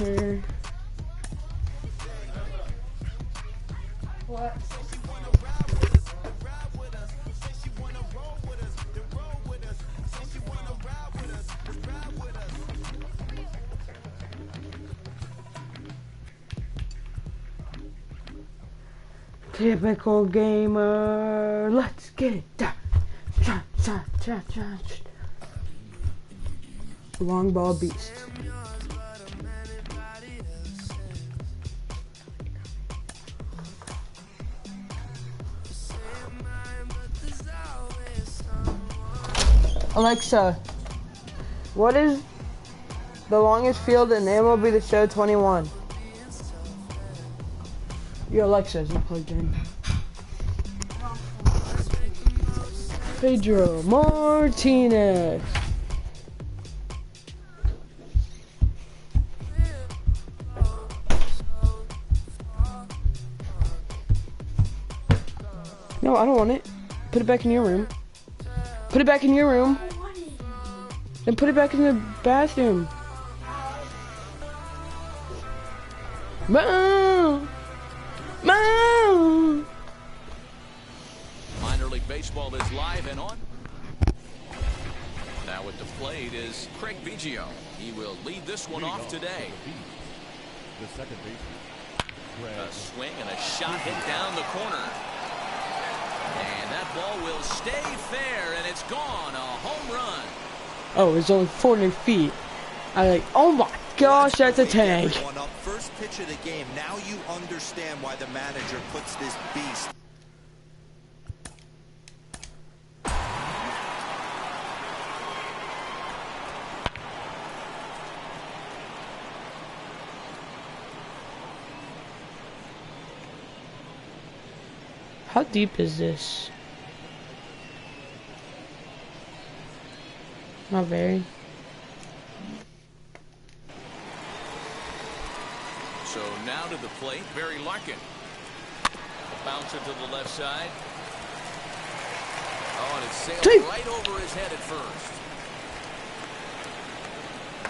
here. What? Typical gamer. Let's get it done. Long ball beast. Alexa, what is the longest field in MLB The Show 21? Your Alexa isn't plugged in. Pedro Martinez. No, I don't want it. Put it back in your room. Put it back in your room. Then put it back in the bathroom. Mom! Mom! Minor League Baseball is live and on. Now at the plate is Craig Biggio. He will lead this one off today. The second baseman. A swing and a shot hit down the corner. And that ball will stay fair, and it's gone. A home run. Oh, it's only 400 feet. I like, oh my gosh, that's a tank. First pitch of the game. Now you understand why the manager puts this beast. How deep is this? Not very. So now to the plate, Barry Larkin. A bouncer to the left side. Oh, and it sailed right over his head at first.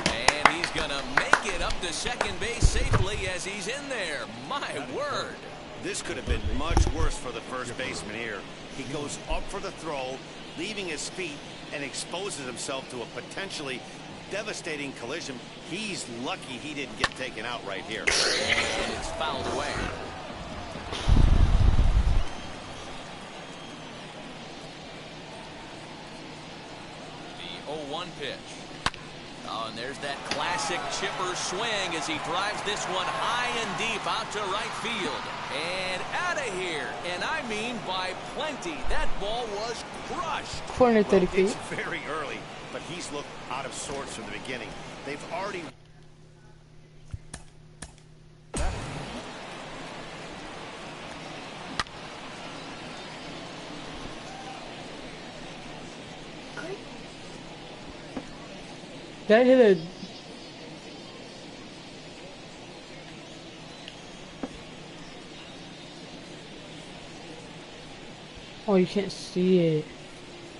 And he's gonna make it up to second base safely as he's in there. My word. This could have been much worse for the first baseman here. He goes up for the throw, leaving his feet, and exposes himself to a potentially devastating collision. He's lucky he didn't get taken out right here. And it's fouled away. The 0-1 pitch. Oh, and there's that classic chipper swing as he drives this one high and deep out to right field. And out of here. And I mean by plenty. That ball was crushed. 430 feet. It's very early, but he's looked out of sorts from the beginning. They've already... That hit a... Oh, you can't see it.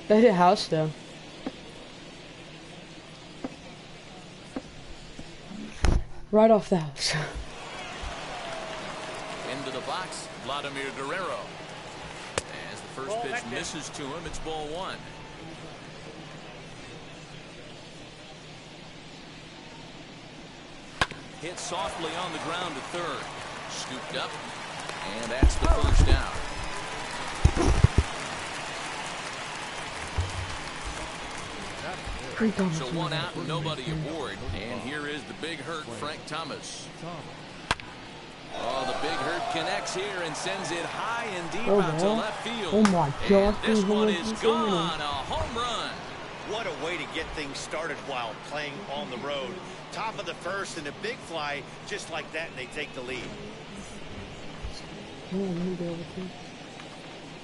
That hit a house though. Right off the house. Into the box, Vladimir Guerrero. As the first pitch misses to him, it's ball one. Hit softly on the ground to third. Scooped up, and that's the first out. So one out, nobody aboard. And here is the big hurt, Frank Thomas. Oh, the big hurt connects here and sends it high and deep out to left field. Oh my God. And this one is gone. A home run. What a way to get things started while playing on the road. Top of the first and a big fly just like that, and they take the lead.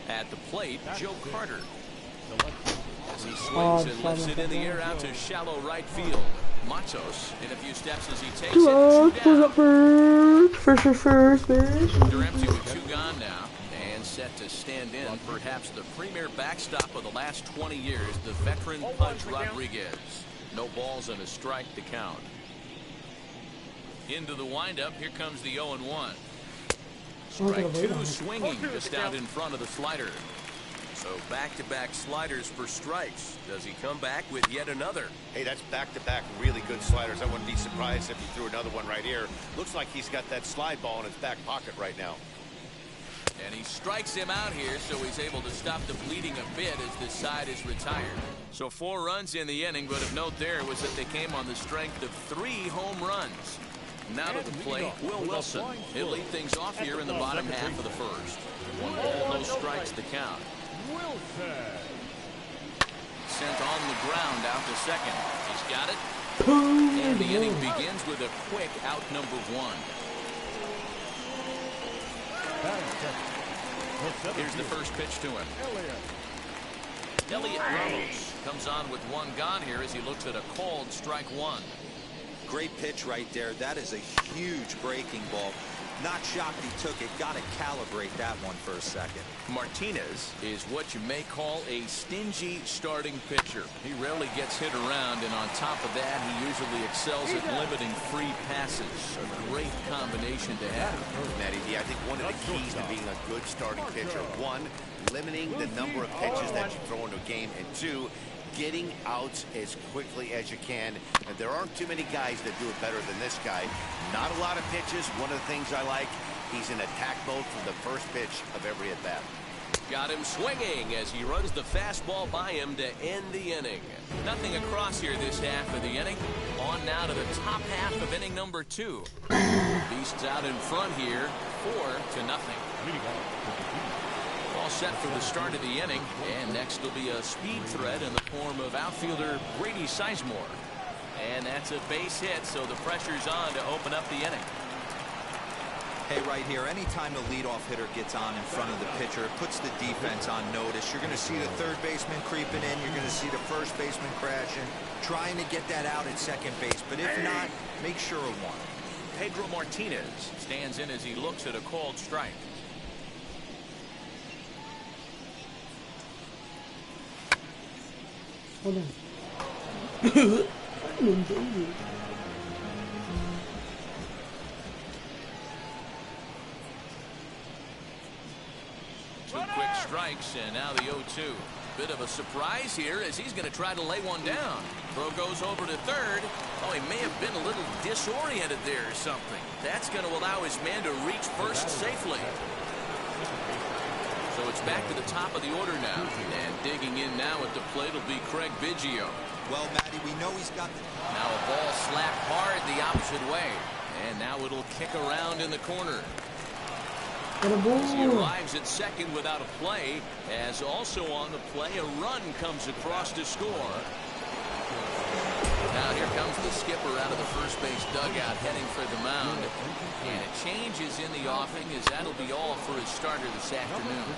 At the plate, Joe Carter. As he swings and lifts it in the air out to shallow right field. Matos in a few steps as he takes it. Two down. First base. They're empty with two gone now. And set to stand in perhaps the premier backstop of the last 20 years, the veteran Pudge Rodriguez. No balls and a strike to count. Into the windup. Here comes the 0-1. I'm Strike gonna wait on two it. swinging just out in front of the slider. So back-to-back sliders for strikes. Does he come back with yet another? Hey, that's back-to-back really good sliders. I wouldn't be surprised if he threw another one right here. Looks like he's got that slide ball in his back pocket right now. And he strikes him out here, so he's able to stop the bleeding a bit as this side is retired. So 4 runs in the inning, but of note there was that they came on the strength of 3 home runs. Now to the plate, Will Wilson. He'll lead things off here in the bottom half of the first. 1 ball, no strikes to count. Sent on the ground out to second. He's got it. And the inning begins with a quick out number 1. Here's the first pitch to him. Elliot Ramos comes on with 1 gone here as he looks at a called strike 1. Great pitch right there. That is a huge breaking ball. Not shocked he took it. Got to calibrate that one for a second. Martinez is what you may call a stingy starting pitcher. He rarely gets hit around, and on top of that, he usually excels at limiting free passes. A great combination to have. Matty D, I think one of the keys to being a good starting pitcher, 1, limiting the number of pitches that you throw into a game, and 2, getting outs as quickly as you can. And there aren't too many guys that do it better than this guy. Not a lot of pitches. One of the things I like, he's in attack mode from the first pitch of every at bat. Got him swinging as he runs the fastball by him to end the inning. Nothing across here this half of the inning. On now to the top half of inning number 2. Beasts out in front here, 4-0. All set for the start of the inning, and next will be a speed threat in the form of outfielder Brady Sizemore. And that's a base hit, so the pressure's on to open up the inning. Hey, right here, anytime the leadoff hitter gets on in front of the pitcher, it puts the defense on notice. You're going to see the third baseman creeping in. You're going to see the first baseman crashing, trying to get that out at second base. But if not, make sure of one. Pedro Martinez stands in as he looks at a called strike. Hold on. Two quick strikes, and now the 0-2. Bit of a surprise here as he's going to try to lay one down. Throw goes over to third. Oh, he may have been a little disoriented there or something. That's going to allow his man to reach first safely. So it's back to the top of the order now. And digging in now at the plate will be Craig Biggio. Well, Matty, we know he's got the... Now a ball slapped hard the opposite way. And now it'll kick around in the corner. As he arrives at second without a play, as also on the play, a run comes across to score. Now here comes the skipper out of the first base dugout heading for the mound. And it changes in the offing as that'll be all for his starter this afternoon.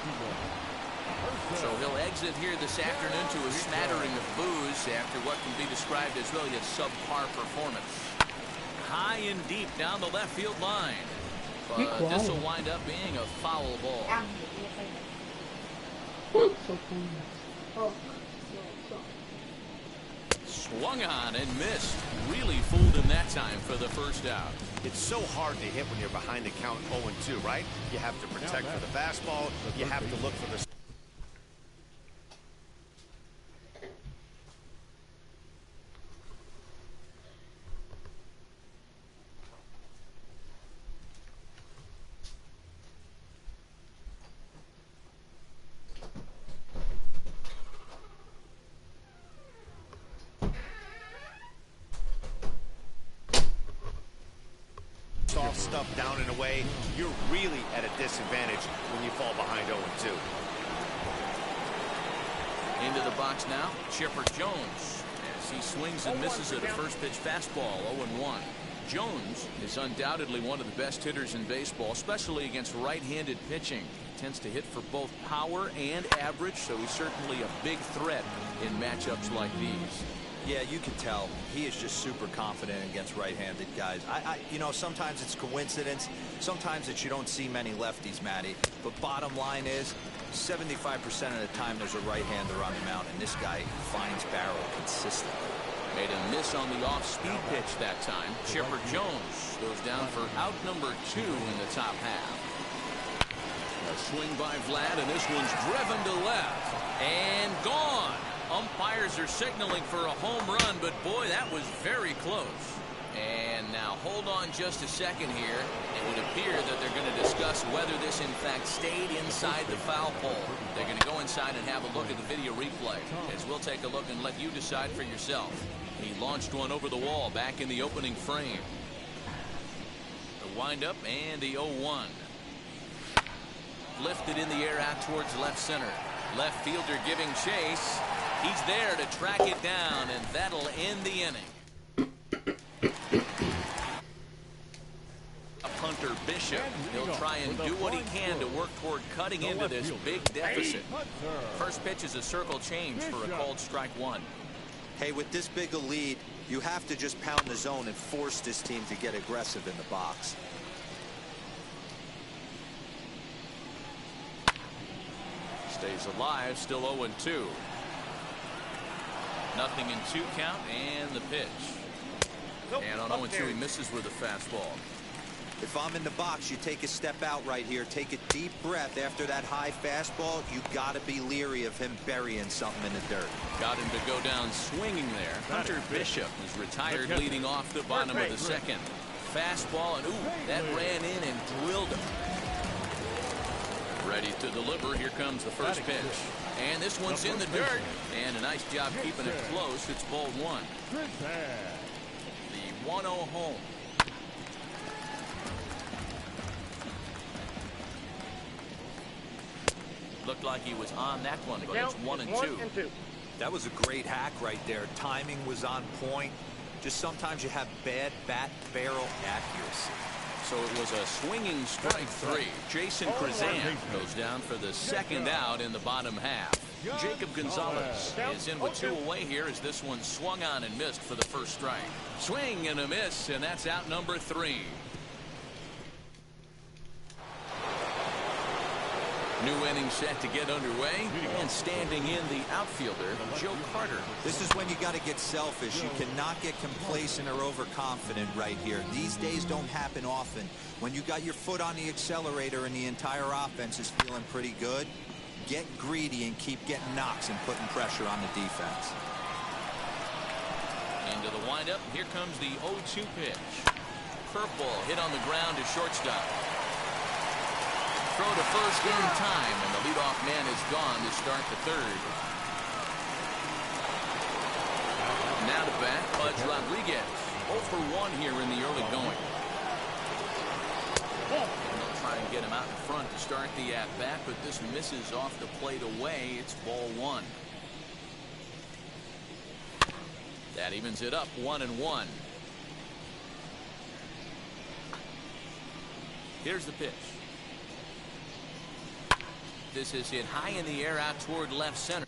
So he'll exit here this afternoon to a smattering of boos after what can be described as really a subpar performance. High and deep down the left field line. But this will wind up being a foul ball. Swung on and missed. Really fooled him that time for the first out. It's so hard to hit when you're behind the count 0-2, right? You have to protect for the fastball. You have to look for the... soft stuff down and away. You're really at a disadvantage when you fall behind 0-2. Into the box now, Chipper Jones, as he swings and misses at a first pitch fastball, 0-1. Jones is undoubtedly one of the best hitters in baseball, especially against right-handed pitching. He tends to hit for both power and average, so he's certainly a big threat in matchups like these. Yeah, you can tell. He is just super confident against right-handed guys. You know, sometimes it's coincidence. Sometimes it's you don't see many lefties, Matty. But bottom line is, 75% of the time there's a right-hander on the mound, and this guy finds barrel consistently. Made a miss on the off-speed pitch that time. Chipper Jones goes down for out number 2 in the top half. A swing by Vlad, and this one's driven to left and gone. Umpires are signaling for a home run, but boy, that was very close. And now hold on just a second here. It would appear that they're going to discuss whether this in fact stayed inside the foul pole. They're going to go inside and have a look at the video replay, as we'll take a look and let you decide for yourself. He launched one over the wall back in the opening frame. The windup and the 0-1. Lifted in the air out towards left center. Left fielder giving chase. He's there to track it down, and that'll end the inning. Hunter Bishop. He'll try and do what he can to work toward cutting into this big deficit. First pitch is a circle change for a called strike 1. Hey, with this big a lead, you have to just pound the zone and force this team to get aggressive in the box. Stays alive, still 0-2. Nothing in 2 count, and the pitch. And on 0-2, he misses with a fastball. If I'm in the box, you take a step out right here. Take a deep breath after that high fastball. You got to be leery of him burying something in the dirt. Got him to go down swinging there. Hunter Bishop is retired leading off the bottom of the second. Fastball, and ooh, that ran in and drilled him. Ready to deliver. Here comes the first pitch. And this one's in the dirt. And a nice job keeping it close. It's ball 1. The 1-0 home. Looked like he was on that one, but it's 1-2. That was a great hack right there. Timing was on point. Just sometimes you have bad bat barrel accuracy. So it was a swinging strike 3. Jason Krazan goes down for the second out in the bottom half. Jacob Gonzalez is in with 2 away here as this one swung on and missed for the first strike. Swing and a miss, and that's out number 3. New inning set to get underway, and standing in the outfielder, Joe Carter. This is when you got to get selfish. You cannot get complacent or overconfident right here. These days don't happen often. When you got your foot on the accelerator and the entire offense is feeling pretty good, get greedy and keep getting knocks and putting pressure on the defense. Into the windup, here comes the 0-2 pitch. Curveball hit on the ground to shortstop. Throw to first in time, and the leadoff man is gone to start the third. Now to bat, Pudge Rodriguez. 0 for 1 here in the early going. And they'll try and get him out in front to start the at-bat, but this misses off the plate away. It's ball 1. That evens it up 1-1. Here's the pitch. This is hit high in the air out toward left center.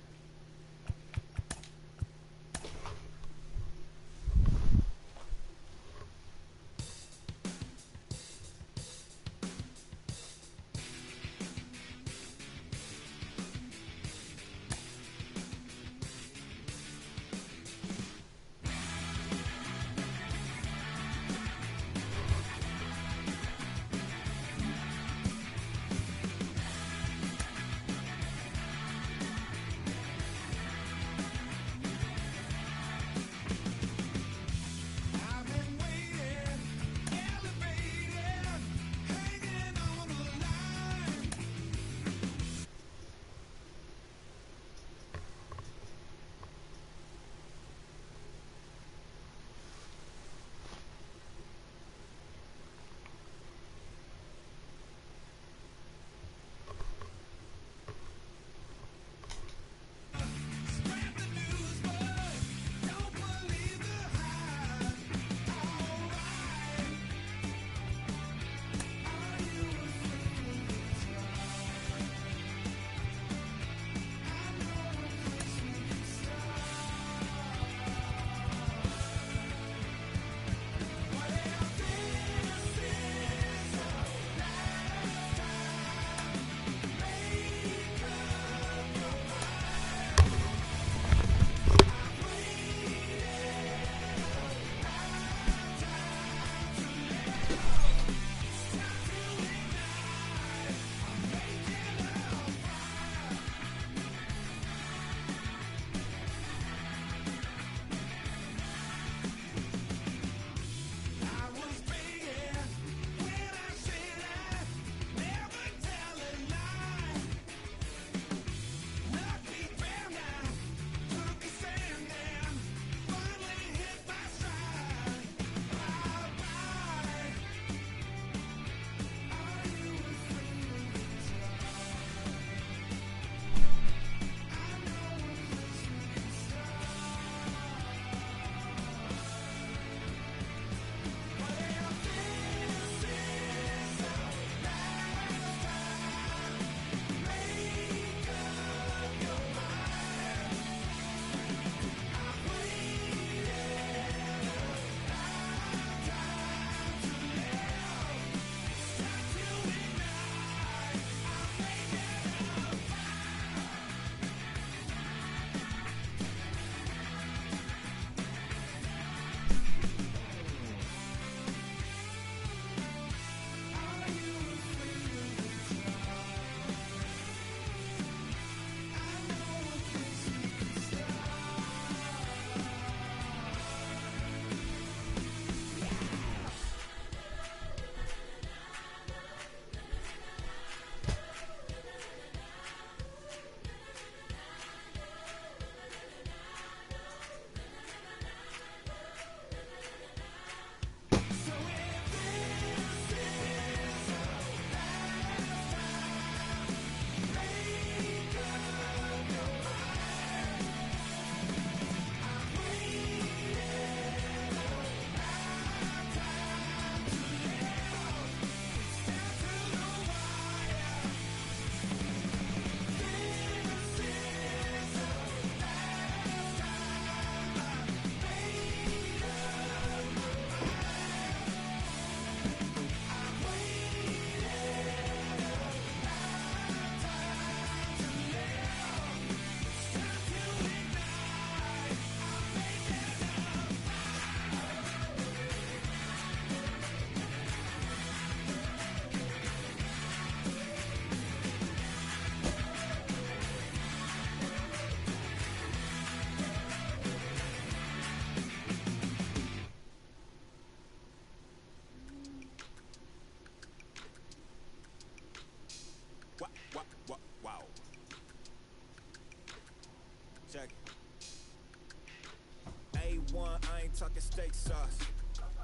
one, I ain't talking steak sauce.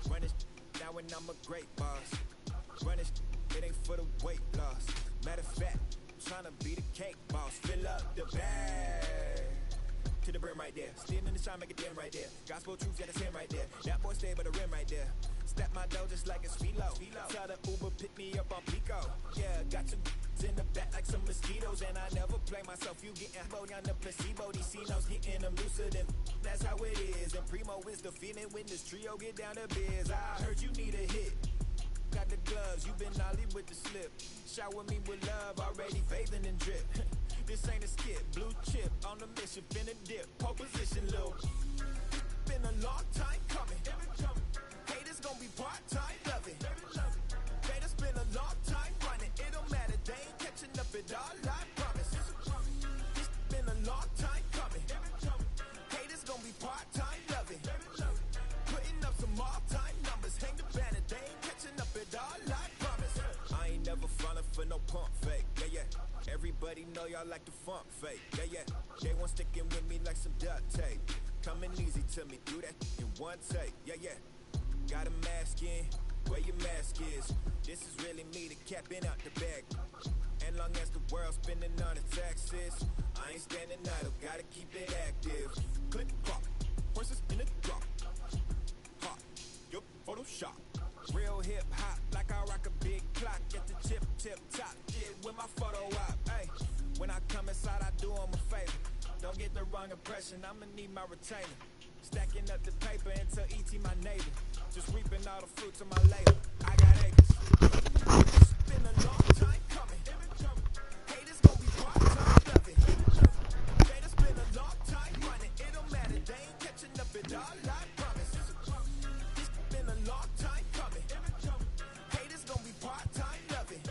Run it now and I'm a great boss. Run it ain't for the weight loss. Matter of fact, I'm tryna be the cake boss. Fill up the bag to the brim right there. Standing in the shine, make it dim right there. Gospel truth, yeah, that's him right there. That boy stay by the rim right there. Step my dough just like it's philo. Tell the Uber pick me up on Pico. Yeah, got some in the back like some mosquitoes, and I never play myself. You getting hold on the placebo. These C-notes getting them looser than that's how it is. And Primo is the feeling when this trio get down to biz. I heard you need a hit. Got the gloves, you been ollie with the slip. Shower me with love, already bathing and drip. This ain't a skip, blue chip on the mission, finna dip, pole position, little. Been a long time coming. Haters gonna be part-time loving. Haters been a long time running. It don't matter, they ain't catching up at all, I promise. It's been a long time coming. Haters gonna be part-time loving. Putting up some all-time numbers. Hang the banner, they ain't catching up at all, I promise. I ain't never falling for no pump fake, yeah, yeah. Everybody know y'all like the funk fake, yeah, yeah. They want sticking with me like some duct tape. Coming easy to me, do that in one take, yeah, yeah. Got a mask in, where your mask is. This is really me, the capping out the bag. And long as the world's spending on the taxes, I ain't standing idle, gotta keep it active. Click, clock, horses in the drop. Hot, yup, Photoshop. Real hip hop, like I rock a big clock at the tip top. Yeah, with my photo op, hey. When I come inside, I do 'em a favor. Don't get the wrong impression, I'ma need my retainer. Stacking up the paper until E.T. my neighbor. Just reaping all the fruits of my labor. I got acres. It's been a long time coming. Haters gon' be part-time loving. Haters been a long time running. It don't matter, they ain't catching up at all, I promise. It's been a long time coming. Haters gon' be part-time loving.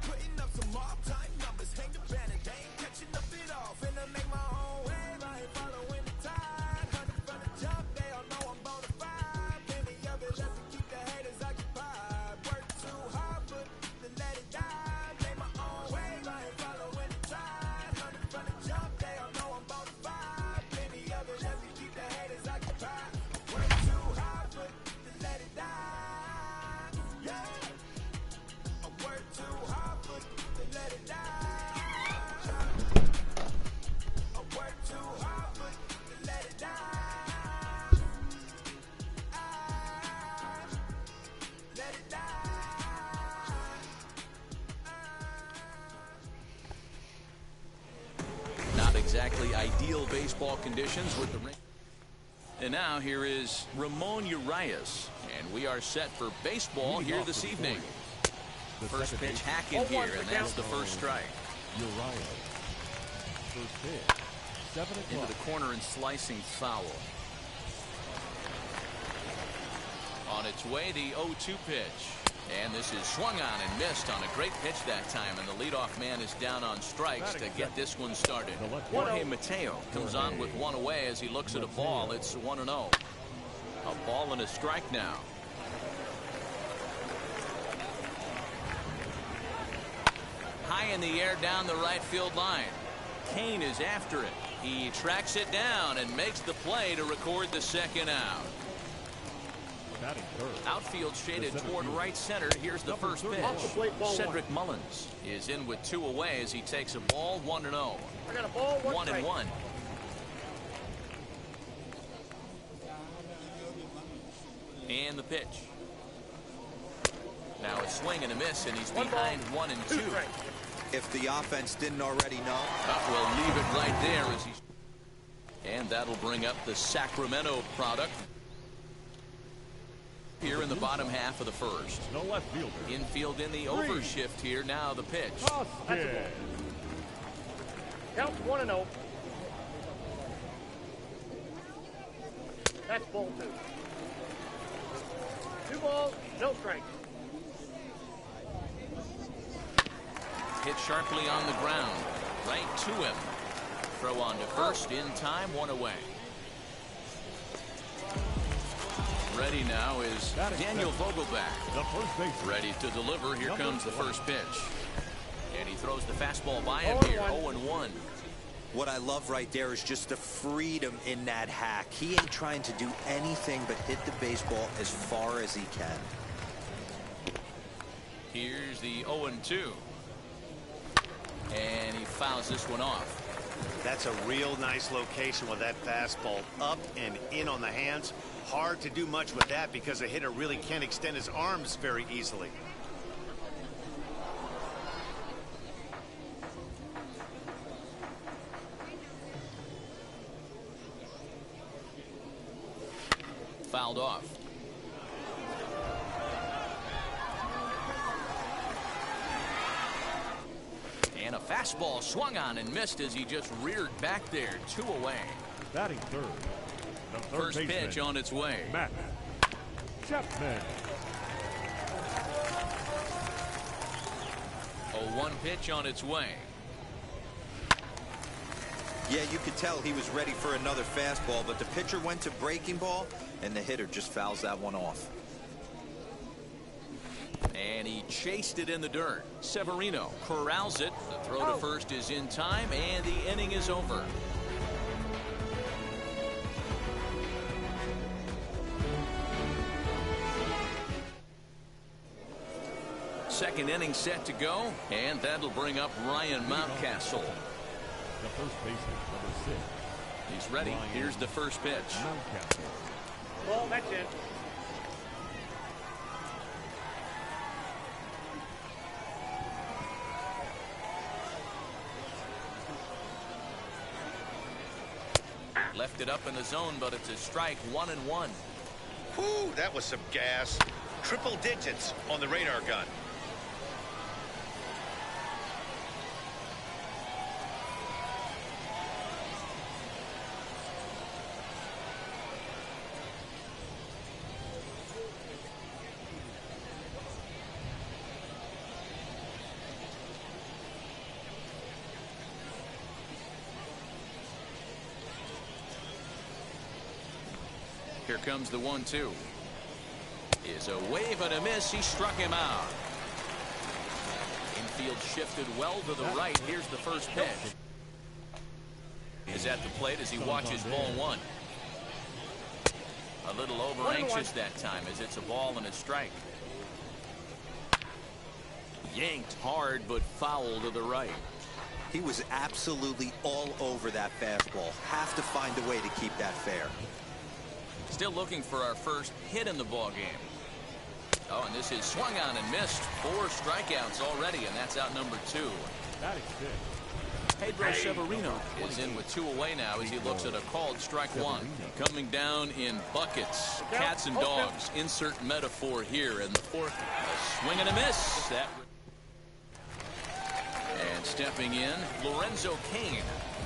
Putting up some all-time numbers. Hang the banner, they ain't catching up at all. Finna make my own wave, I ain't following the tide. Hunting from the jump, they all know I'm bona fide. Plenty of it left to keep the haters occupied. Work too hard, but to let it die. Make my own wave, I ain't following the tide. Hunting from the jump, they all know I'm bona fide. Plenty of it left to keep the haters occupied. Work too hard, but to let it die. Yeah, I work too hard, but to let it die. I work too hard, but to let it die. Let it die. Not exactly ideal baseball conditions with the rain. And now here is Ramon Urias, and we are set for baseball here this evening. First pitch hacking here, and that's the first strike. Uriah. First pitch. 7 o'clock. Into the corner and slicing foul. On its way, the 0-2 pitch. And this is swung on and missed on a great pitch that time, and the leadoff man is down on strikes to get this one started. Jorge Mateo comes on with one away as he looks at a ball. It's 1-0. A ball and a strike now. High in the air down the right field line. Kane is after it. He tracks it down and makes the play to record the second out. Batting third. Outfield shaded toward right center. Here's the first pitch. Cedric Mullins is in with 2 away as he takes a ball. 1-0. I got a ball, 1-1. And the pitch. Now a swing and a miss, and he's behind 1-2. If the offense didn't already know. We'll leave it right there as he's. And that'll bring up the Sacramento product. Here in the bottom half of the first. No left fielder. Infield in the overshift here. Now the pitch. Hoskins. Count 1-0. That's ball 2. 2 balls, no strikes. Hit sharply on the ground. Right to him. Throw on to first in time. 1 away. Ready now is Daniel Vogelback. The first base. Ready to deliver. Here comes the first pitch. And he throws the fastball by him here. 0-1. What I love right there is just the freedom in that hack. He ain't trying to do anything but hit the baseball as far as he can. Here's the 0-2. And he fouls this one off. That's a real nice location with that fastball up and in on the hands. Hard to do much with that because a hitter really can't extend his arms very easily. Fouled off. And a fastball swung on and missed as he just reared back there. 2 away. Batting third. The third First baseman, pitch on its way. Matt Chapman. 0-1 pitch on its way. Yeah, you could tell he was ready for another fastball, but the pitcher went to breaking ball, and the hitter just fouls that one off. And he chased it in the dirt. Severino corrals it. The throw to first is in time, and the inning is over. Second inning set to go, and that'll bring up Ryan Mountcastle. The first baseman, number 6. He's ready. Here's the first pitch. Mountcastle. Well, that's it. Left it up in the zone, but it's a strike. 1-1. Whew, that was some gas. Triple digits on the radar gun. Here comes the 1-2. Is a wave and a miss. He struck him out. Infield shifted well to the right. Here's the first pitch. Is at the plate as he watches ball 1. A little over anxious that time as it's a ball and a strike. Yanked hard but foul to the right. He was absolutely all over that fastball. Have to find a way to keep that fair. Still looking for our first hit in the ball game. Oh, and this is swung on and missed. 4 strikeouts already, and that's out number 2. Batting 6. Pedro Severino is in with 2 away now as he looks at a called strike 1. Coming down in buckets, cats and dogs. Insert metaphor here in the 4th. A swing and a miss. And stepping in, Lorenzo Cain,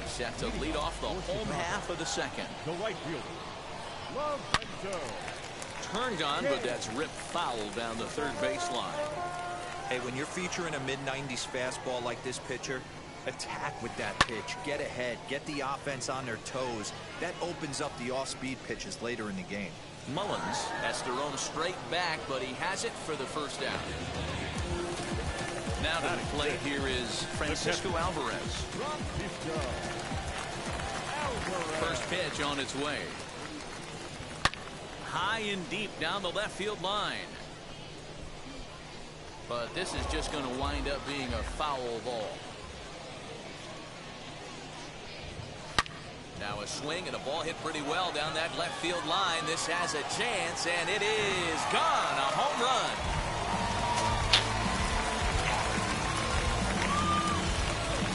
set to lead off the home half of the 2nd. The right fielder, Lorenzo. Turned on, but that's ripped foul down the 3rd baseline. Hey, when you're featuring a mid-90s fastball like this pitcher, attack with that pitch. Get ahead. Get the offense on their toes. That opens up the off-speed pitches later in the game. Mullins has to roam straight back, but he has it for the first out. Now to the plate here is Francisco Alvarez. First pitch on its way. High and deep down the left field line. But this is just going to wind up being a foul ball. Now a swing and a ball hit pretty well down that left field line. This has a chance, and it is gone. A home run.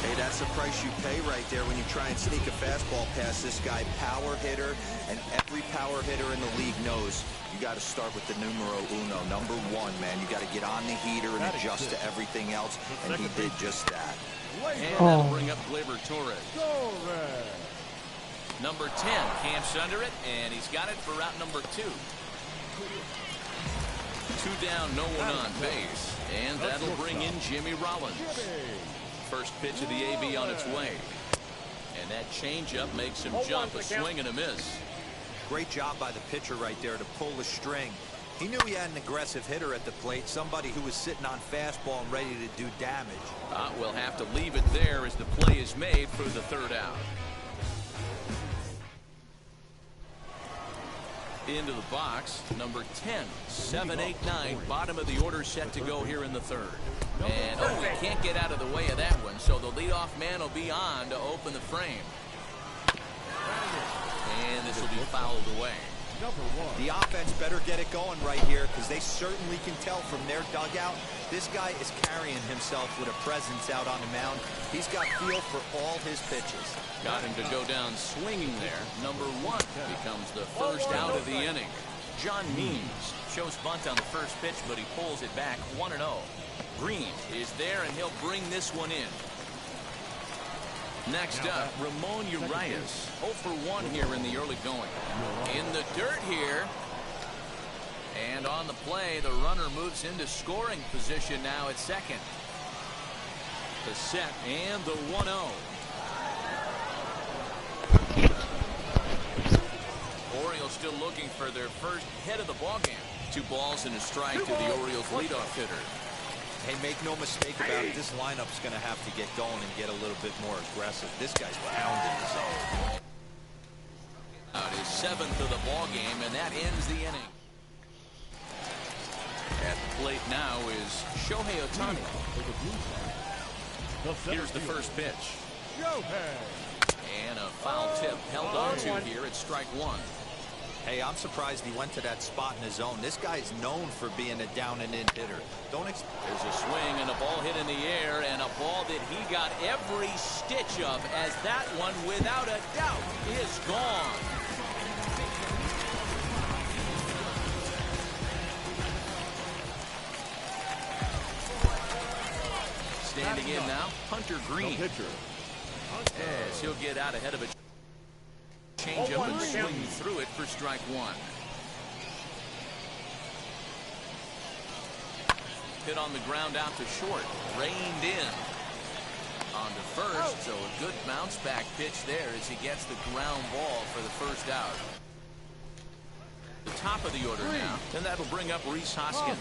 Hey, that's the price you pay right there when you try and sneak a fastball past this guy. Power hitter, and every power hitter in the league knows you got to start with the numero uno, number 1, man. You got to get on the heater and adjust to everything else, and he did just that. And that'll bring up Gleyber Torres. Number 10 camps under it, and he's got it for route number 2. 2 down, no one on base, and that'll bring in Jimmy Rollins. First pitch of the AB on its way, and that changeup makes him jump. A swing and a miss. Great job by the pitcher right there to pull the string, He knew he had an aggressive hitter at the plate, somebody who was sitting on fastball and ready to do damage. We'll have to leave it there as the play is made for the third out. Into the box, number 10, 7, 8, 9, bottom of the order set to go here in the third. And he can't get out of the way of that one, so the leadoff man will be on to open the frame. And this will be fouled away. The offense better get it going right here, because they certainly can tell from their dugout this guy is carrying himself with a presence out on the mound. He's got feel for all his pitches. Got him to go down swinging there. Number 1 becomes the first out of the inning. John Means shows bunt on the first pitch, but he pulls it back 1-0. Green is there, and he'll bring this one in. Next up, Ramon Urias, 0 for 1 here in the early going. In the dirt here. And on the play, the runner moves into scoring position now at second. The set and the 1-0. Orioles still looking for their first hit of the ballgame. 2 balls and a strike to the Orioles leadoff hitter. Hey, make no mistake about it, this lineup's going to have to get going and get a little bit more aggressive. This guy's pounding the zone. Out his 7th of the ballgame, and that ends the inning. At the plate now is Shohei Ohtani. Here's the first pitch. And a foul tip held on to here at strike 1. Hey, I'm surprised he went to that spot in his zone. This guy's known for being a down-and-in hitter. There's a swing and a ball hit in the air, and a ball that he got every stitch of, as that one, without a doubt, is gone. Standing in now, Hunter Green. As he'll get out ahead of it. Change up and swing through it for strike 1. Hit on the ground out to short. Reined in. On to first, so a good bounce back pitch there as he gets the ground ball for the first out. The top of the order now, and that'll bring up Rhys Hoskins.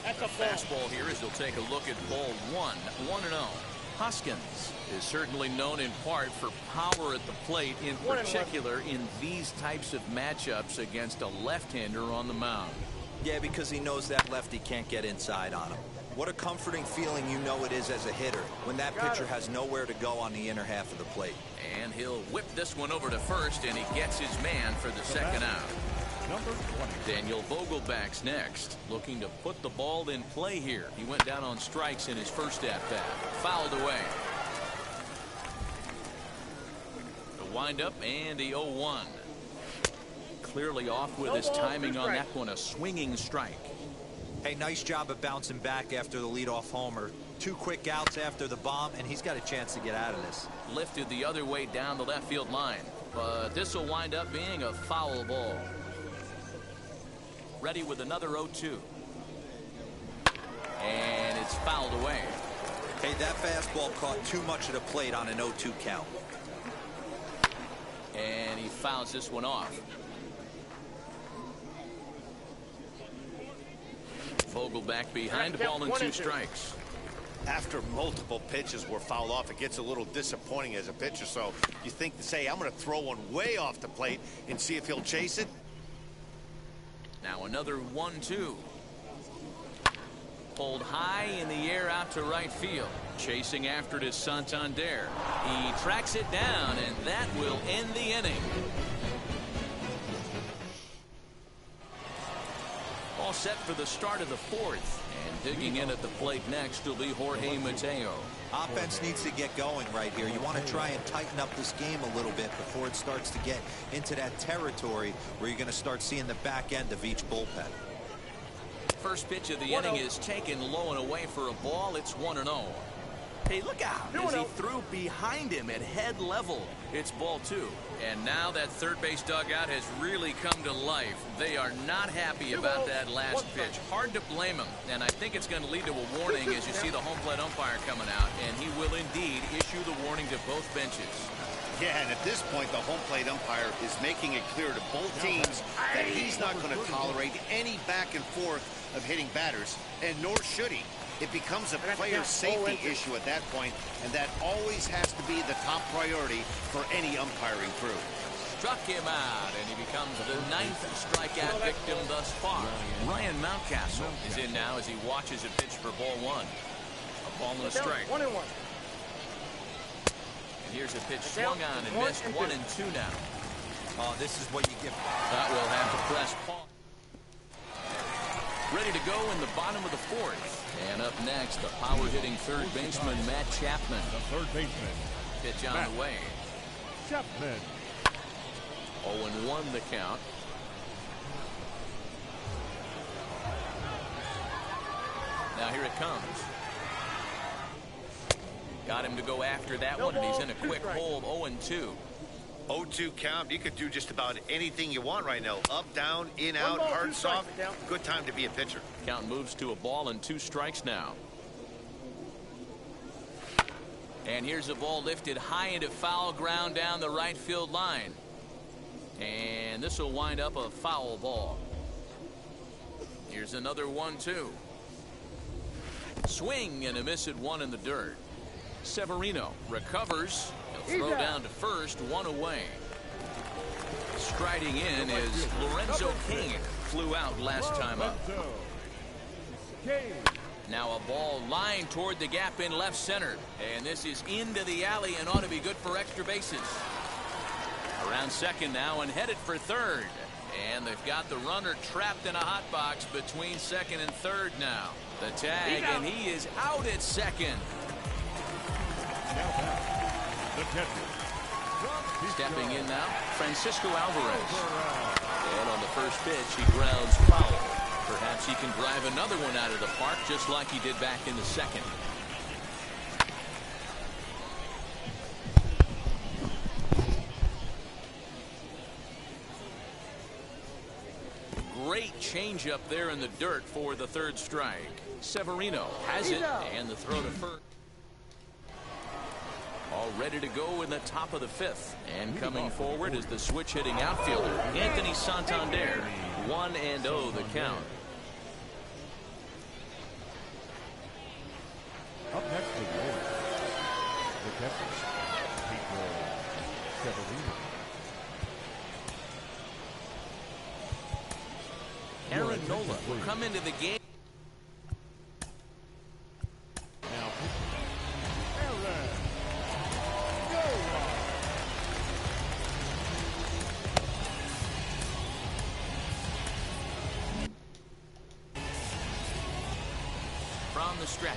The fastball here as he'll take a look at ball 1, 1-0. Hoskins is certainly known in part for power at the plate, in particular in these types of matchups against a left-hander on the mound. Yeah, because he knows that lefty can't get inside on him. What a comforting feeling you know it is as a hitter when that pitcher has nowhere to go on the inner half of the plate. And he'll whip this one over to first, and he gets his man for the second out. Number 20. Daniel Vogelback's next, looking to put the ball in play here. He went down on strikes in his first at-bat. Fouled away. The windup and the 0-1. Clearly off with his timing on that one, a swinging strike. Hey, nice job of bouncing back after the leadoff homer. 2 quick outs after the bomb, and he's got a chance to get out of this. Lifted the other way down the left field line, but this will wind up being a foul ball. Ready with another 0-2. And it's fouled away. Hey, that fastball caught too much of the plate on an 0-2 count. And he fouls this one off. Vogelback behind the ball and 2 strikes. After multiple pitches were fouled off, it gets a little disappointing as a pitcher. So you think to say, I'm going to throw one way off the plate and see if he'll chase it. Now another 1-2. Pulled high in the air out to right field. Chasing after it is Santander. He tracks it down, and that will end the inning. All set for the start of the 4th. And digging in at the plate next will be Jorge Mateo. Offense needs to get going right here. You want to try and tighten up this game a little bit before it starts to get into that territory where you're going to start seeing the back end of each bullpen. First pitch of the inning is taken low and away for a ball. It's 1-0. Hey, look out as he threw behind him at head level. It's ball 2. And now that third base dugout has really come to life. They are not happy about that last pitch. Hard to blame him. And I think it's going to lead to a warning as you see the home plate umpire coming out. And he will indeed issue the warning to both benches. Yeah, and at this point, the home plate umpire is making it clear to both teams that he's not going to tolerate any back and forth of hitting batters, and nor should he. It becomes a player safety issue at that point, and that always has to be the top priority for any umpiring crew. Struck him out, and he becomes the 9th strikeout victim thus far. Ryan Mountcastle is in now as he watches a pitch for ball 1. A ball and a strike. 1-1. And here's a pitch swung on and missed. 1-2 now. Oh, this is what you give. That will have to press pause. Ready to go in the bottom of the 4th. And up next, the power-hitting third baseman, Matt Chapman. The third baseman. Pitch on the way. Chapman. 0-1 the count. Now here it comes. Got him to go after that one, and he's in a quick hold. 0-2. 0-2 count. You could do just about anything you want right now. Up, down, in, out, hard, soft. Good time to be a pitcher. Count moves to a ball and 2 strikes now. And here's a ball lifted high into foul ground down the right field line. And this will wind up a foul ball. Here's another 1-2. Swing and a miss at 1 in the dirt. Severino recovers. He'll throw down to first, 1 away. Striding in is Lorenzo King. Flew out last time up. Now a ball lined toward the gap in left center. And this is into the alley and ought to be good for extra bases. Around second now and headed for third. And they've got the runner trapped in a hot box between second and third now. The tag, and he is out at second. The catcher. Stepping in now, Francisco Alvarez. And on the first pitch, he grounds foul. Perhaps he can drive another one out of the park just like he did back in the second. Great changeup there in the dirt for the third strike. Severino has it, and the throw to first. All ready to go in the top of the 5th. And coming forward is the switch-hitting outfielder, Anthony Santander. 1-0 the count. Up next to the Orioles. The catcher. Pedro Severino. Aaron Nola will come into the game. Now, Aaron Nola. From the stretch,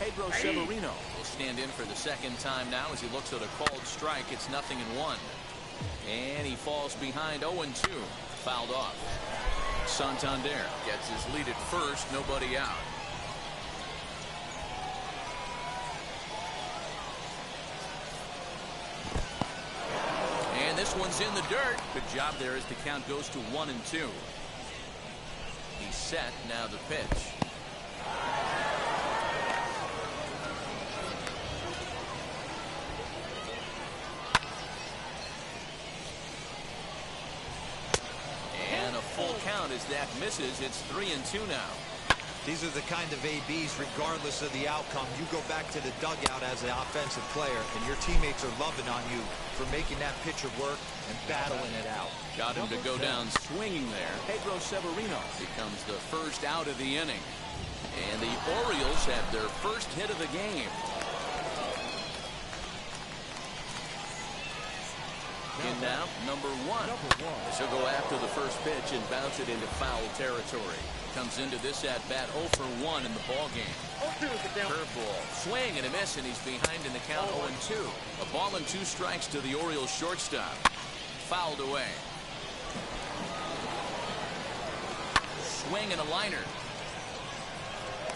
Pedro Severino will stand in for the second time now as he looks at a called strike. It's 0-1. And he falls behind 0-2. Fouled off. Santander gets his lead at first, nobody out. And this one's in the dirt. Good job there as the count goes to 1-2. He's set, now the pitch. Full count as that misses. It's 3-2 now. These are the kind of ABs, regardless of the outcome. You go back to the dugout as an offensive player, and your teammates are loving on you for making that pitcher work and battling it out. Got him to go down swinging there. Pedro Severino becomes the first out of the inning. And the Orioles have their first hit of the game. In now, number 1. This will go after the first pitch and bounce it into foul territory. Comes into this at-bat 0 for 1 in the ballgame. Curveball, swing and a miss, and he's behind in the count 0-2. A ball and 2 strikes to the Orioles shortstop. Fouled away. Swing and a liner.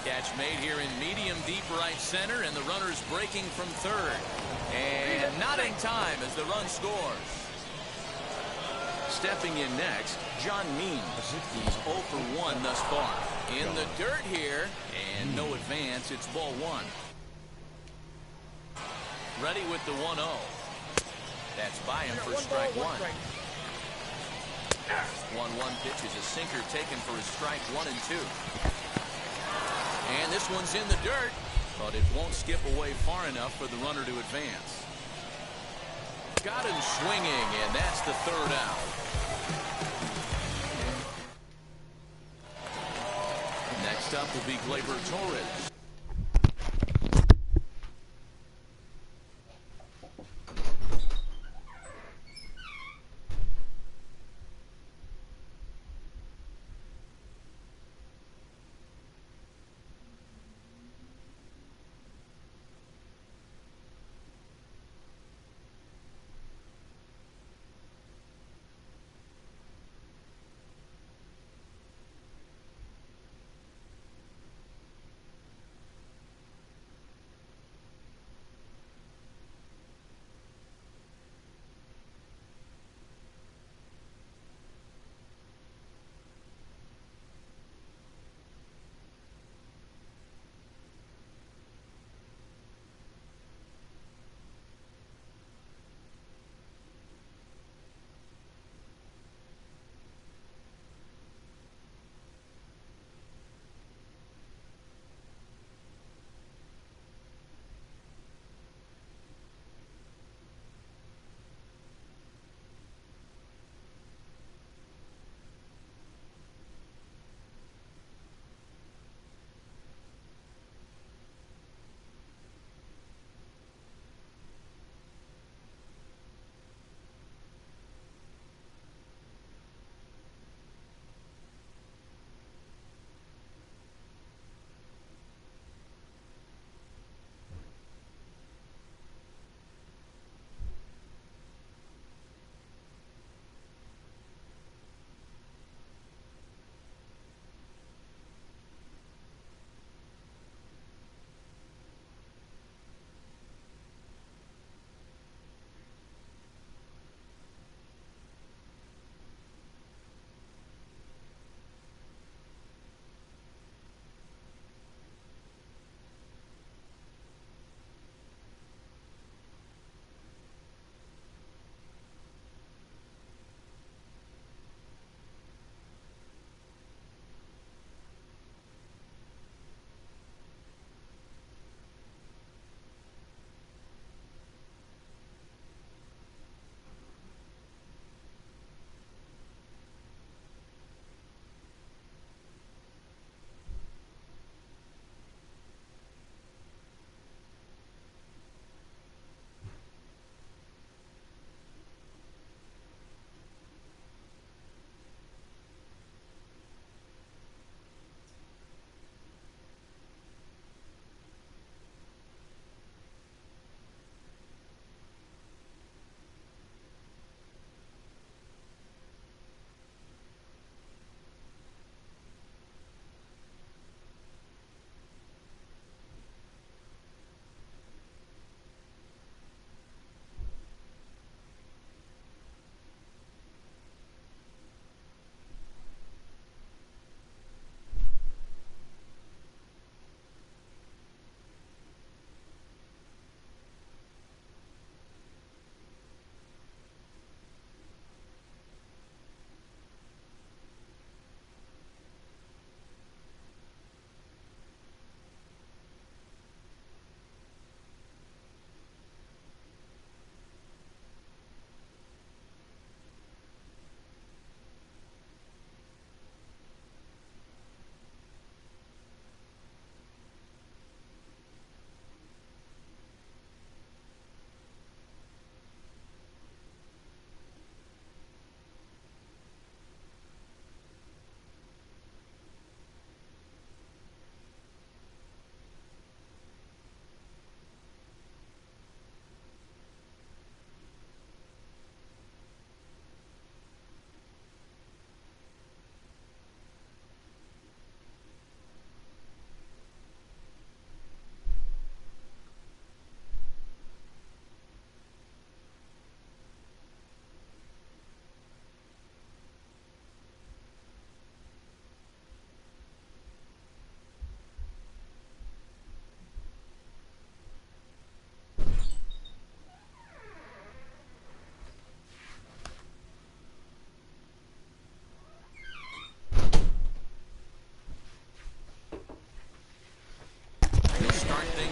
Catch made here in medium deep right center, and the runner's breaking from third. And not in time as the run scores. Stepping in next, John Means. He's 0 for 1 thus far. In the dirt here, and no advance. It's ball 1. Ready with the 1-0. That's by him for strike one. 1-1 pitch is a sinker taken for his strike 1 and 2. And this one's in the dirt, but it won't skip away far enough for the runner to advance. Got him swinging, and that's the third out. Next up will be Gleyber Torres.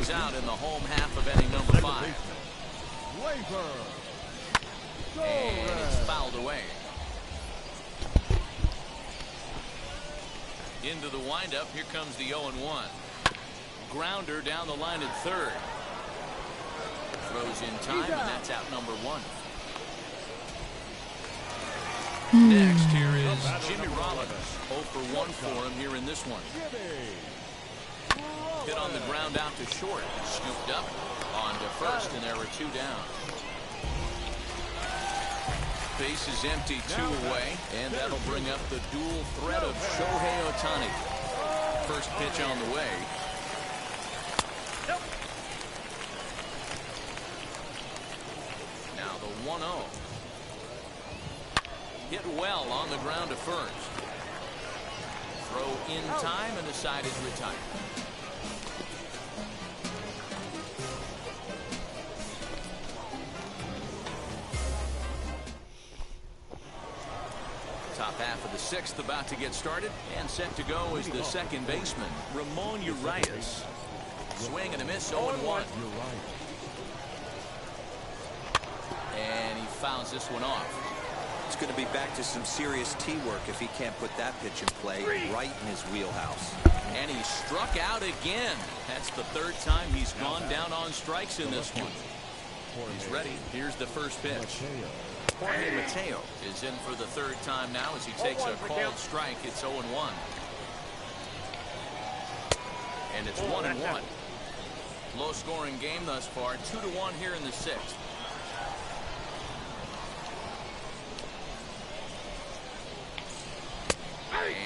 strikes out in the home half of inning number 5. And it's fouled away. Into the windup. Here comes the 0-1. Grounder down the line at third. Throws in time, and that's out number 1. Next, here is Jimmy Rollins. 0 for 1 for him here in this one. Hit on the ground out to short. Scooped up on to first, and there were 2 down. Base is empty, 2 away, and that'll bring up the dual threat of Shohei Ohtani. First pitch on the way. Now the 1-0. Hit well on the ground to first. Throw in time, and the side is retired. Top half of the 6th about to get started, and set to go is the second baseman, Ramon Urias. Swing and a miss, 0-1. And he fouls this one off. It's going to be back to some serious tee work if he can't put that pitch in play right in his wheelhouse. And he struck out again. That's the 3rd time he's gone down on strikes in this one. He's ready. Here's the first pitch. Jorge Mateo is in for the 3rd time now as he takes a called strike. It's 0-1. And it's 1-1. Low scoring game thus far. 2-1 here in the 6th.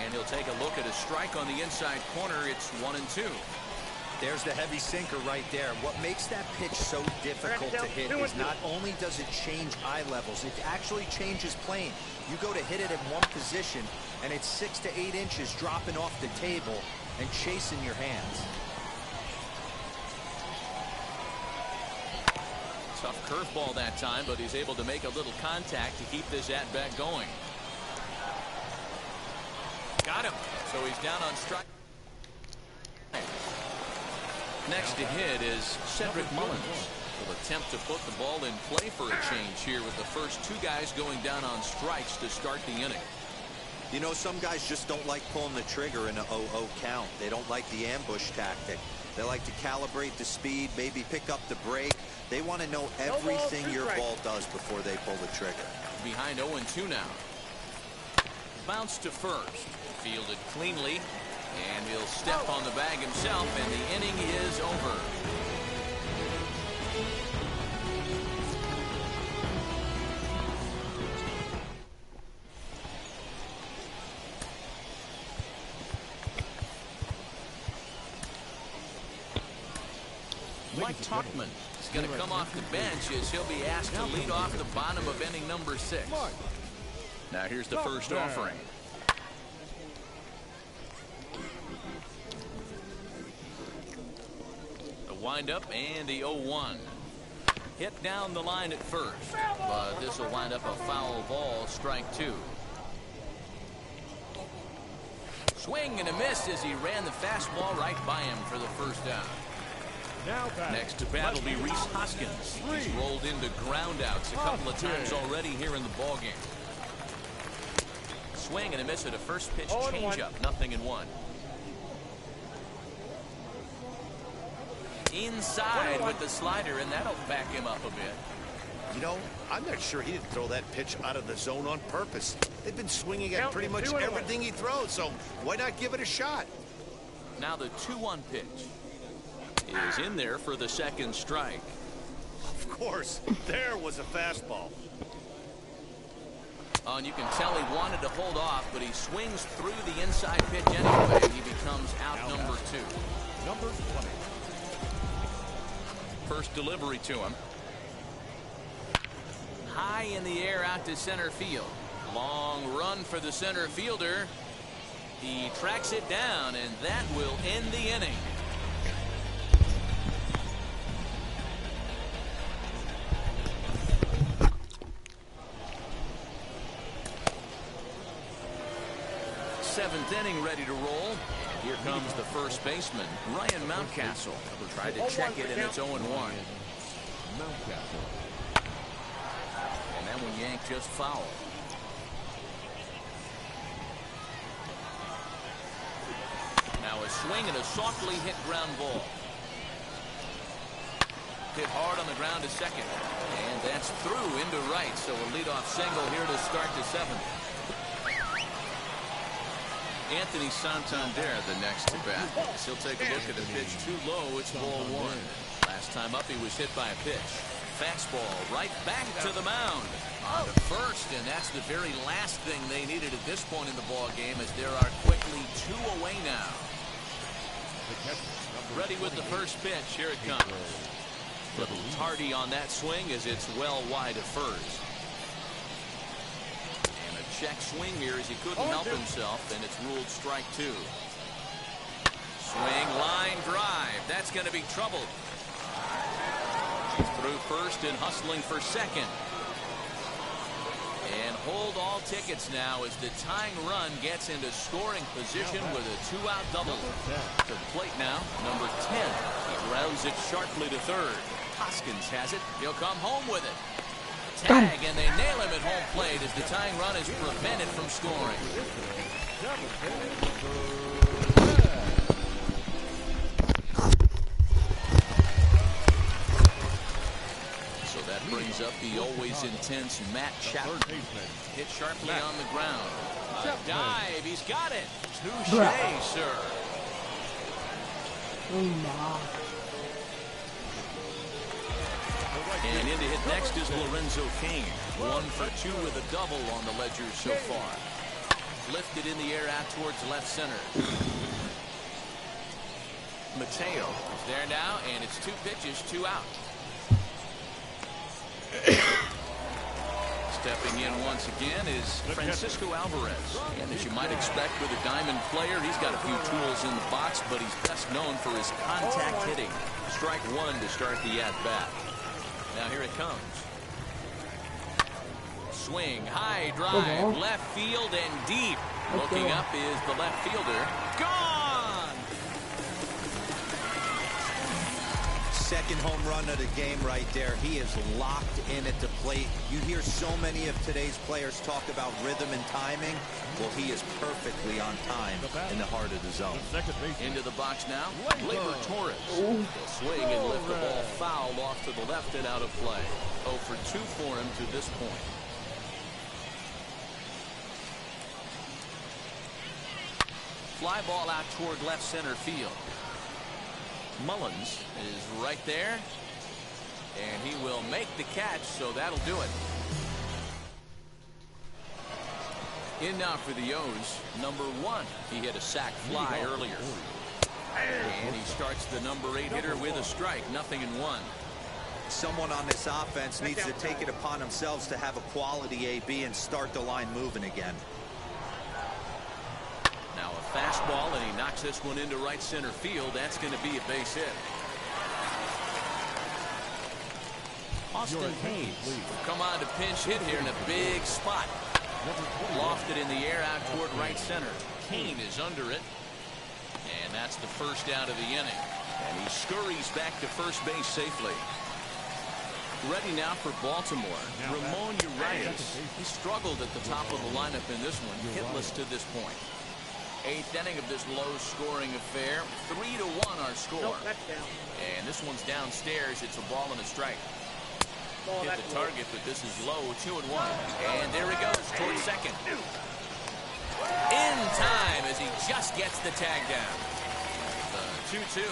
And he'll take a look at a strike on the inside corner. It's 1-2. There's the heavy sinker right there. What makes that pitch so difficult to hit is not only does it change eye levels, it actually changes plane. You go to hit it in one position, and it's 6 to 8 inches dropping off the table and chasing your hands. Tough curveball that time, but he's able to make a little contact to keep this at-bat going. Got him. So he's down on strike. Next to hit is Cedric Mullins. Will attempt to put the ball in play for a change here with the first 2 guys going down on strikes to start the inning. You know, some guys just don't like pulling the trigger in a 0-0 count. They don't like the ambush tactic. They like to calibrate the speed, maybe pick up the brake. They want to know everything your ball does before they pull the trigger. Behind 0-2 now. Bounce to first. Fielded cleanly. And he'll step on the bag himself, and the inning is over. Mike Tauchman is going to come off the bench as he'll be asked to lead off the bottom of inning number 6. Now here's the first offering. Wind up and the 0-1. Hit down the line at first, but this will wind up a foul ball, strike 2. Swing and a miss as he ran the fastball right by him for the first down. Next to bat will be Rhys Hoskins. He's rolled into groundouts a couple of times already here in the ballgame. Swing and a miss at a first pitch changeup, 0-1. Inside with the slider, and that'll back him up a bit. You know, I'm not sure he didn't throw that pitch out of the zone on purpose. They've been swinging at pretty much everything he throws, so why not give it a shot? Now the 2-1 pitch is in there for the second strike. Of course, there was a fastball. And you can tell he wanted to hold off, but he swings through the inside pitch anyway, and he becomes out number 2. Number 20. First delivery to him. High in the air out to center field. Long run for the center fielder. He tracks it down, and that will end the inning. seventh inning ready to roll. Here comes the first baseman, Ryan Mountcastle. Tried to check it, and it's 0-1. Mountcastle. And that one yanked just foul. Now a swing and a softly hit ground ball. Hit hard on the ground to second. And that's through into right. So a leadoff single here to start the seventh. Anthony Santander the next to bat. He'll take a look at a pitch too low. It's ball one. Last time up he was hit by a pitch. Fastball right back to the mound. On to first, and that's the very last thing they needed at this point in the ball game, as there are quickly 2 away now. Ready with the first pitch. Here it comes. Little tardy on that swing as it's well wide of first. And a check swing here as he couldn't help himself, and it's ruled strike 2. Swing, line drive. That's going to be trouble. Through first and hustling for second. And hold all tickets now as the tying run gets into scoring position with a 2-out double. To the plate now, number 10. He grounds it sharply to third. Hoskins has it. He'll come home with it. Tag, and they nail him at home plate as the tying run is prevented from scoring. So that brings up the always intense Matt Chapman. Hit sharply on the ground. A dive. He's got it. Touche, sir. And in to hit next is Lorenzo Cain. 1 for 2 with a double on the ledger so far. Lifted in the air out towards left center. Mateo is there now, and it's 2 pitches, 2 out. Stepping in once again is Francisco Alvarez. And as you might expect with a diamond player, he's got a few tools in the box, but he's best known for his contact hitting. Strike 1 to start the at-bat. Now here it comes. Swing, high drive, left field and deep. Looking up is the left fielder. Gone! Second home run of the game right there. He is locked in at the plate. You hear so many of today's players talk about rhythm and timing. Well, he is perfectly on time in the heart of the zone. Into the box now, Gleyber Torres. He'll swing and lift the ball foul off to the left and out of play. 0 for 2 for him to this point. Fly ball out toward left center field. Mullins is right there, and he will make the catch, so that'll do it. In now for the O's, number 1. He hit a sac fly earlier. And he starts the number 8 hitter with a strike, 0-1. Someone on this offense needs to take it upon themselves to have a quality AB and start the line moving again. Now a fastball, and he knocks this one into right center field. That's going to be a base hit. Austin Hayes will come on to pinch hit here in a big spot. Lofted in the air out toward right center. Cain is under it. And that's the first out of the inning. And he scurries back to first base safely. Ready now for Baltimore. Ramon Urias. He struggled at the top of the lineup in this one. Hitless to this point. 8th inning of this low-scoring affair. 3-1 our score. And this one's downstairs. It's a ball and a strike. Hit the target, but this is low. 2-1. And there he goes towards second. In time as he just gets the tag down. The 2-2.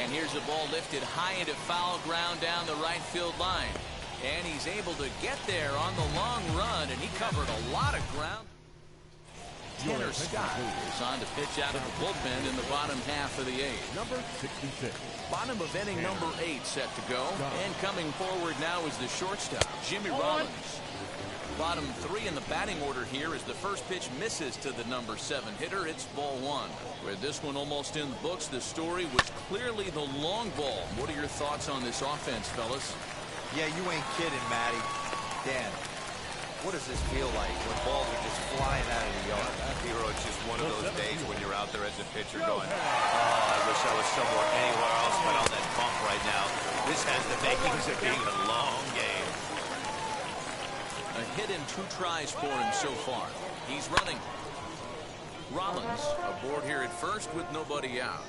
And here's the ball lifted high into foul ground down the right field line. And he's able to get there on the long run, and he covered a lot of ground. Tanner Scott is on to pitch out of the bullpen in the bottom half of the 8th. Number 66. Bottom of inning number 8 set to go. And coming forward now is the shortstop, Jimmy Rollins. Bottom 3 in the batting order here as the first pitch misses to the number 7 hitter. It's ball 1. With this one almost in the books, the story was clearly the long ball. What are your thoughts on this offense, fellas? Yeah, you ain't kidding, Matty. Dan. What does this feel like when balls are just flying out of the yard? Hero, it's just one of those days when you're out there as a pitcher going, Oh, I wish I was somewhere anywhere else but on that bump right now. This has the makings of being a long game. A hit in 2 tries for him so far. He's running. Rollins aboard here at first with nobody out.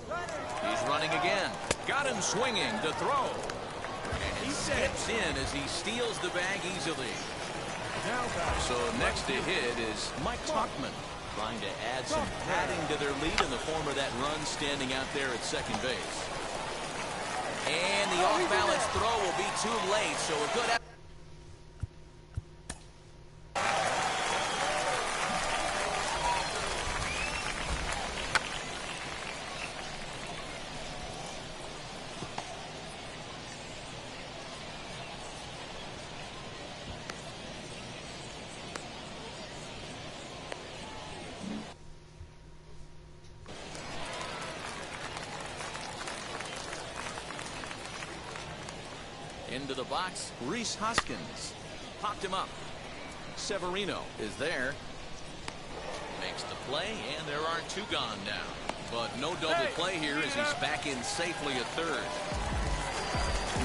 He's running again. Got him swinging to throw. And he steps in as he steals the bag easily. So next to hit is Mike Tuchman, trying to add some padding to their lead in the form of that run standing out there at second base. And the off-balance throw will be too late, so a good... Into the box, Rhys Hoskins popped him up. Severino is there. Makes the play, and there are 2 gone now. But no double play here as he's back in safely at third.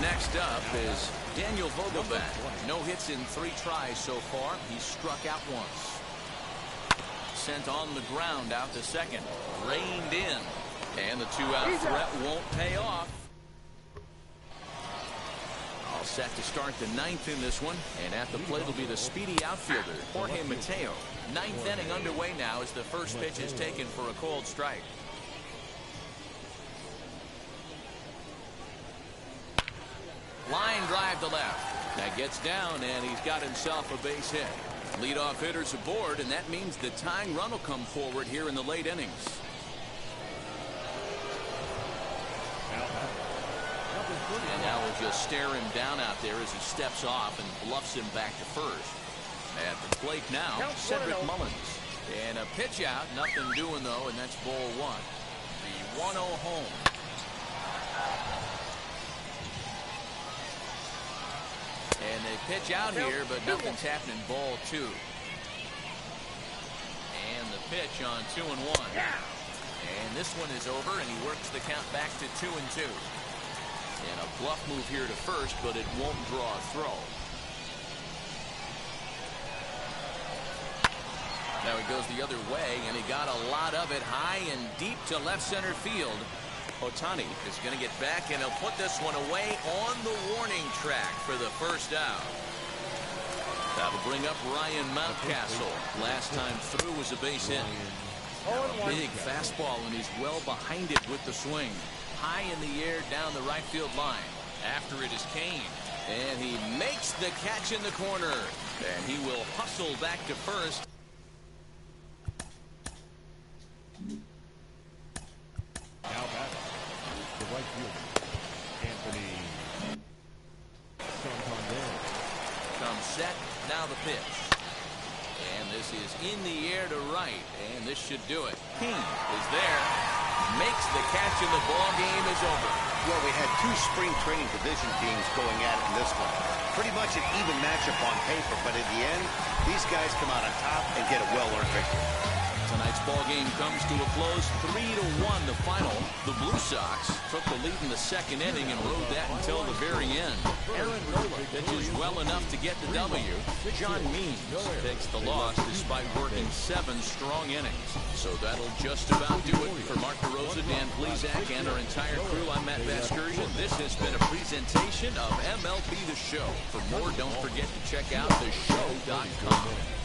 Next up is Daniel Vogelbach. No hits in 3 tries so far. He's struck out once. Sent on the ground out to second. Reined in. And the 2-out threat won't pay off. Set to start the 9th in this one, and at the plate will be the speedy outfielder Jorge Mateo. 9th inning underway now as the first pitch is taken for a cold strike. Line drive to left. That gets down, and he's got himself a base hit. Leadoff hitters aboard, and that means the tying run will come forward here in the late innings. And now we'll just stare him down out there as he steps off and bluffs him back to first. At the plate now, Cedric Mullins. And a pitch out, nothing doing though, and that's ball 1. The 1-0 home. And they pitch out here, but nothing's happening. Ball 2. And the pitch on 2-1. And this one is over, and he works the count back to 2-2. And a bluff move here to first, but it won't draw a throw. Now he goes the other way, and he got a lot of it high and deep to left center field. Ohtani is going to get back, and he'll put this one away on the warning track for the first out. That'll bring up Ryan Mountcastle. Last time through was a base hit. A big fastball, and he's well behind it with the swing. High in the air down the right field line. After it is Kane. And he makes the catch in the corner. And he will hustle back to first. now batting, the right fielder, Anthony Santander. Comes set, now the pitch. And this is in the air to right. And this should do it. Kane is there. Makes the catch, and the ball game is over. Well, we had 2 spring training division teams going at it in this one. Pretty much an even matchup on paper, but in the end, these guys come out on top and get a well-earned victory. Tonight's ball game comes to a close, 3-1 the final. The Blue Sox took the lead in the 2nd inning and rode that until the very end. Aaron Nola pitches well enough to get the W. John Means takes the loss despite working 7 strong innings. So that'll just about do it. For Mark DeRosa, Dan Plesac, and our entire crew, I'm Matt Vasgersian. This has been a presentation of MLB The Show. For more, don't forget to check out theshow.com.